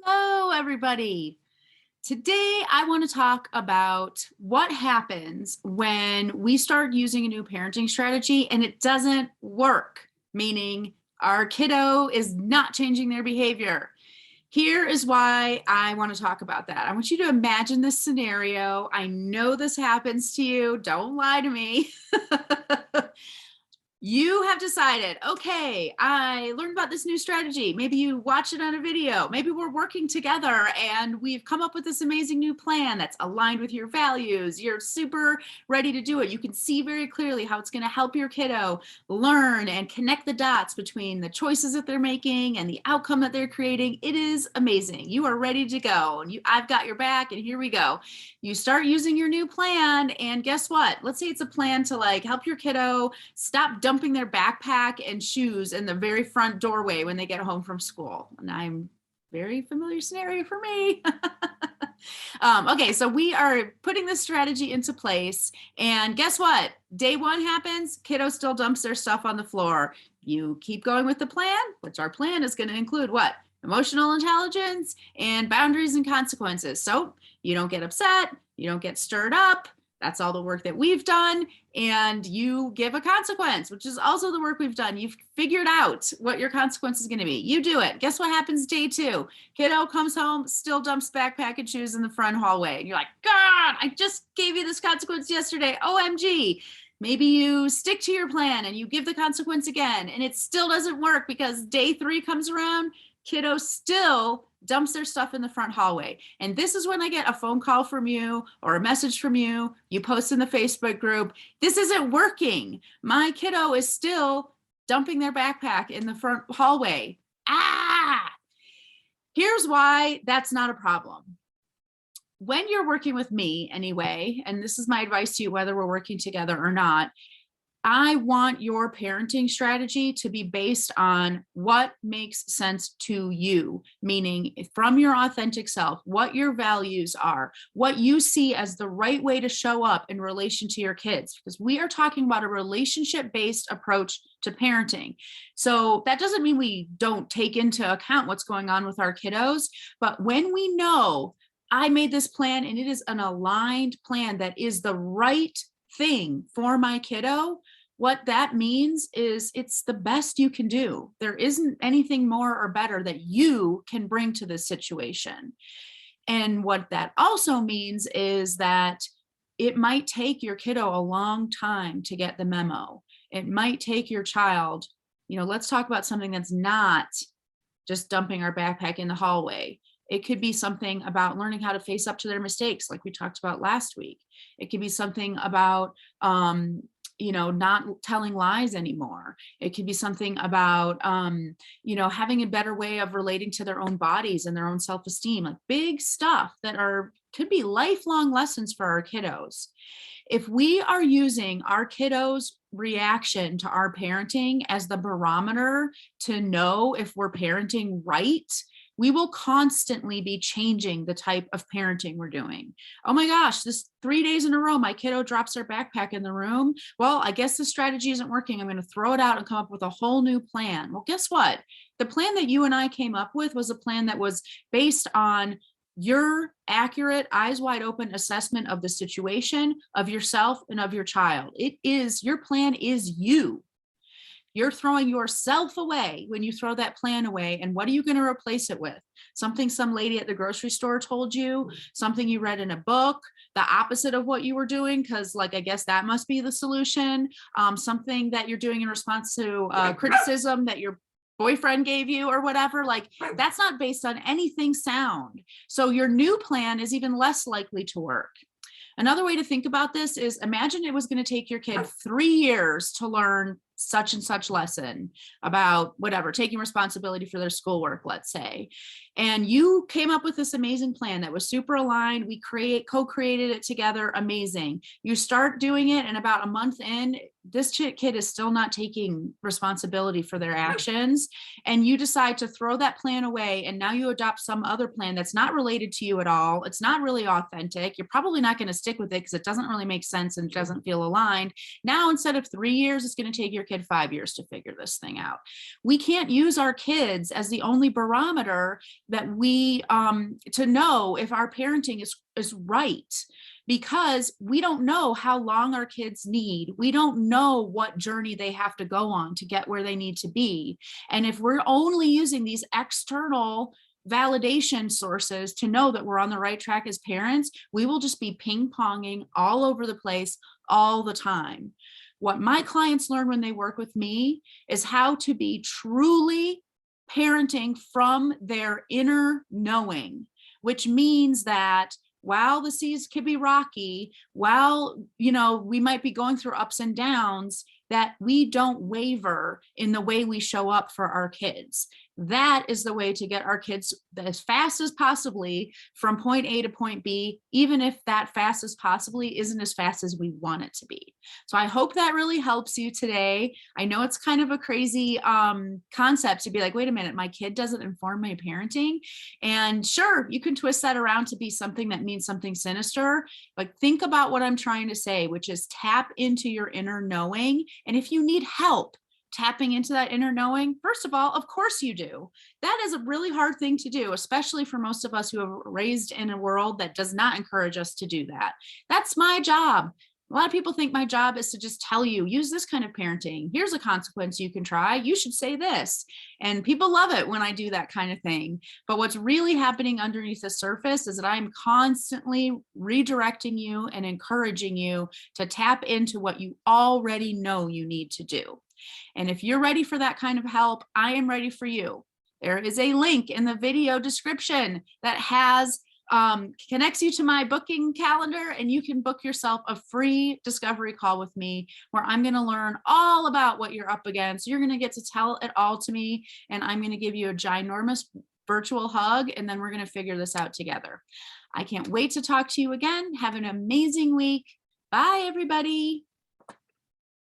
Hello, everybody. Today, I want to talk about what happens when we start using a new parenting strategy and it doesn't work, meaning our kiddo is not changing their behavior. Here is why I want to talk about that. I want you to imagine this scenario. I know this happens to you. Don't lie to me. You have decided, okay, I learned about this new strategy. Maybe you watch it on a video. Maybe we're working together and we've come up with this amazing new plan that's aligned with your values. You're super ready to do it. You can see very clearly how it's going to help your kiddo learn and connect the dots between the choices that they're making and the outcome that they're creating. It is amazing. You are ready to go. And I've got your back, and here we go. You start using your new plan, and guess what? Let's say it's a plan to help your kiddo stop dumping their backpack and shoes in the very front doorway when they get home from school. And I'm very familiar scenario for me. Okay, so we are putting this strategy into place, and guess what? Day one happens, kiddo still dumps their stuff on the floor. You keep going with the plan, which our plan is going to include what? Emotional intelligence and boundaries and consequences. So you don't get upset, you don't get stirred up. That's all the work that we've done. And you give a consequence, which is also the work we've done. You've figured out what your consequence is going to be. You do it. Guess what happens day two? Kiddo comes home, still dumps backpack and shoes in the front hallway. And you're like, God, I just gave you this consequence yesterday. OMG. Maybe you stick to your plan and you give the consequence again, and it still doesn't work because day three comes around, kiddo still dumps their stuff in the front hallway. And this is when I get a phone call from you or a message from you. You post in the Facebook group, this isn't working. My kiddo is still dumping their backpack in the front hallway. Here's why that's not a problem. When you're working with me anyway, and this is my advice to you, whether we're working together or not, I want your parenting strategy to be based on what makes sense to you, meaning from your authentic self, what your values are, what you see as the right way to show up in relation to your kids, because we are talking about a relationship-based approach to parenting. So that doesn't mean we don't take into account what's going on with our kiddos, but when we know I made this plan and it is an aligned plan that is the right thing for my kiddo, what that means is it's the best you can do. There isn't anything more or better that you can bring to this situation. And what that also means is that it might take your kiddo a long time to get the memo. It might take your child, let's talk about something that's not just dumping our backpack in the hallway. It could be something about learning how to face up to their mistakes, like we talked about last week. It could be something about, not telling lies anymore. It could be something about, having a better way of relating to their own bodies and their own self-esteem, like big stuff that could be lifelong lessons for our kiddos. If we are using our kiddos' reaction to our parenting as the barometer to know if we're parenting right, we will constantly be changing the type of parenting we're doing. Oh my gosh, this 3 days in a row, my kiddo drops their backpack in the room. Well, I guess the strategy isn't working. I'm going to throw it out and come up with a whole new plan. Well, guess what? The plan that you and I came up with was a plan that was based on your accurate, eyes wide open assessment of the situation, of yourself, and of your child. Your plan is you. You're throwing yourself away when you throw that plan away. And what are you going to replace it with? Something some lady at the grocery store told you, something you read in a book, the opposite of what you were doing, because I guess that must be the solution. Something that you're doing in response to criticism that your boyfriend gave you or whatever. That's not based on anything sound. So your new plan is even less likely to work. Another way to think about this is imagine it was going to take your kid 3 years to learn such and such lesson about whatever, taking responsibility for their schoolwork, let's say. And you came up with this amazing plan that was super aligned. We co-created it together. Amazing. You start doing it, and about a month in, this kid is still not taking responsibility for their actions. And you decide to throw that plan away. And now you adopt some other plan that's not related to you at all. It's not really authentic. You're probably not going to stick with it because it doesn't really make sense and doesn't feel aligned. Now, instead of 3 years, it's going to take your kid 5 years to figure this thing out. We can't use our kids as the only barometer that we to know if our parenting is right, because we don't know how long our kids need. We don't know what journey they have to go on to get where they need to be. And if we're only using these external validation sources to know that we're on the right track as parents, we will just be ping-ponging all over the place all the time. What my clients learn when they work with me is how to be truly parenting from their inner knowing, which means that while the seas could be rocky, while, we might be going through ups and downs, that we don't waver in the way we show up for our kids. That is the way to get our kids as fast as possibly from point A to point B, even if that fast as possibly isn't as fast as we want it to be. So I hope that really helps you today. I know it's kind of a crazy concept to be like, wait a minute, my kid doesn't inform my parenting. And sure, you can twist that around to be something that means something sinister, but think about what I'm trying to say, which is tap into your inner knowing. And if you need help tapping into that inner knowing, first of all, of course you do. That is a really hard thing to do, especially for most of us who have raised in a world that does not encourage us to do that. That's my job. A lot of people think my job is to just tell you, use this kind of parenting. Here's a consequence you can try. You should say this. And people love it when I do that kind of thing. But what's really happening underneath the surface is that I'm constantly redirecting you and encouraging you to tap into what you already know you need to do. And if you're ready for that kind of help, I am ready for you. There is a link in the video description that has connects you to my booking calendar, and you can book yourself a free discovery call with me where I'm going to learn all about what you're up against. You're going to get to tell it all to me, and I'm going to give you a ginormous virtual hug, and then we're going to figure this out together. I can't wait to talk to you again. Have an amazing week. Bye, everybody.